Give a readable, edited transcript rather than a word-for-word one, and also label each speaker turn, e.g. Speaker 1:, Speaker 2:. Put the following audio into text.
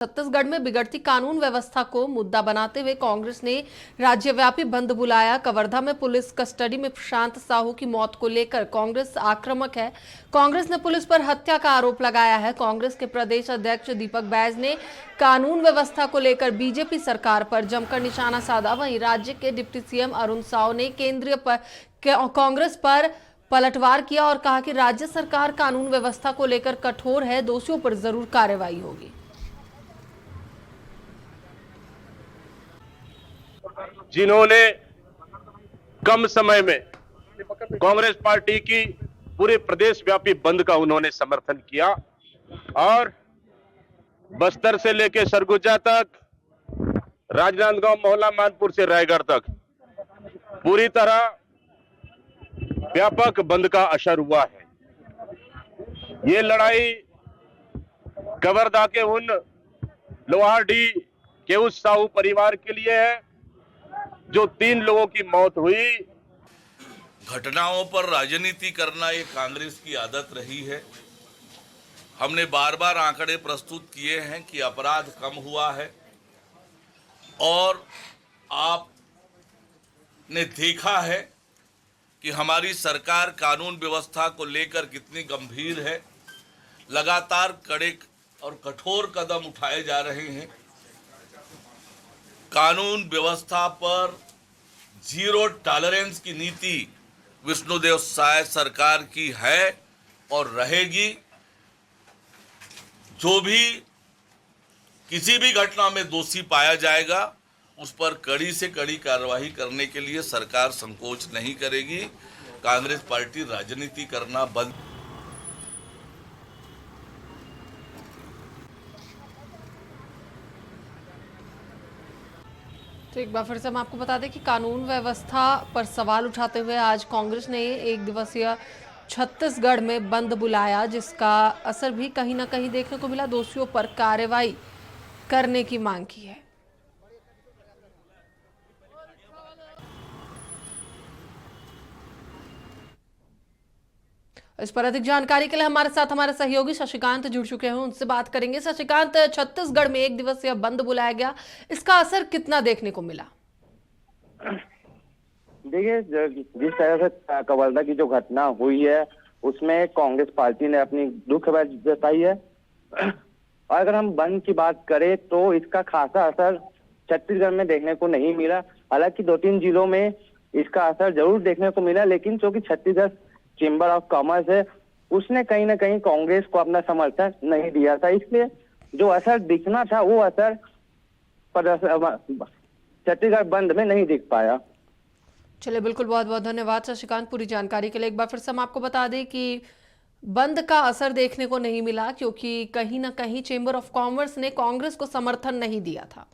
Speaker 1: छत्तीसगढ़ में बिगड़ती कानून व्यवस्था को मुद्दा बनाते हुए कांग्रेस ने राज्यव्यापी बंद बुलाया। कवर्धा में पुलिस कस्टडी में प्रशांत साहू की मौत को लेकर कांग्रेस आक्रामक है। कांग्रेस ने पुलिस पर हत्या का आरोप लगाया है। कांग्रेस के प्रदेश अध्यक्ष दीपक बैज ने कानून व्यवस्था को लेकर बीजेपी सरकार पर जमकर निशाना साधा। वहीं राज्य के डिप्टी सीएम अरुण साव ने केंद्रीय कांग्रेस पर पलटवार किया और कहा कि राज्य सरकार कानून व्यवस्था को लेकर कठोर है, दोषियों पर जरूर कार्रवाई होगी।
Speaker 2: जिन्होंने कम समय में कांग्रेस पार्टी की पूरे प्रदेश व्यापी बंद का उन्होंने समर्थन किया और बस्तर से लेकर सरगुजा तक, राजनांदगांव, मोहला, मानपुर से रायगढ़ तक पूरी तरह व्यापक बंद का असर हुआ है। ये लड़ाई कवर्धा के उन लोहारडी के उस साहू परिवार के लिए है जो 3 लोगों की मौत हुई।
Speaker 3: घटनाओं पर राजनीति करना ये कांग्रेस की आदत रही है। हमने बार बार आंकड़े प्रस्तुत किए हैं कि अपराध कम हुआ है और आपने देखा है कि हमारी सरकार कानून व्यवस्था को लेकर कितनी गंभीर है। लगातार कड़े और कठोर कदम उठाए जा रहे हैं। कानून व्यवस्था पर जीरो टॉलरेंस की नीति विष्णुदेव साय सरकार की है और रहेगी। जो भी किसी भी घटना में दोषी पाया जाएगा उस पर कड़ी से कड़ी कार्रवाई करने के लिए सरकार संकोच नहीं करेगी। कांग्रेस पार्टी राजनीति करना बंद।
Speaker 1: तो एक बार फिर से हम आपको बता दें कि कानून व्यवस्था पर सवाल उठाते हुए आज कांग्रेस ने एक दिवसीय छत्तीसगढ़ में बंद बुलाया, जिसका असर भी कहीं ना कहीं देखने को मिला। दोषियों पर कार्रवाई करने की मांग की है। इस पर अधिक जानकारी के लिए हमारे साथ हमारे सहयोगी शशिकांत जुड़ चुके हैं, उनसे बात करेंगे। शशिकांत, छत्तीसगढ़ में एक दिवसीय बंद बुलाया गया, इसका असर कितना देखने को मिला?
Speaker 4: देखिए, जिस तरह से कवर्धा की जो घटना हुई है उसमें कांग्रेस पार्टी ने अपनी दुख जताई है और अगर हम बंद की बात करें तो इसका खासा असर छत्तीसगढ़ में देखने को नहीं मिला। हालांकि 2-3 जिलों में इसका असर जरूर देखने को मिला, लेकिन क्योंकि छत्तीसगढ़ चेंबर ऑफ कॉमर्स है उसने कहीं ना कहीं कांग्रेस को अपना समर्थन नहीं दिया था, इसलिए जो असर दिखना था वो असर छत्तीसगढ़ बंद में नहीं दिख पाया।
Speaker 1: चलिए, बिल्कुल, बहुत बहुत धन्यवाद शशिकांत पूरी जानकारी के लिए। एक बार फिर से हम आपको बता दें कि बंद का असर देखने को नहीं मिला क्योंकि कहीं ना कहीं चेंबर ऑफ कॉमर्स ने कांग्रेस को समर्थन नहीं दिया था।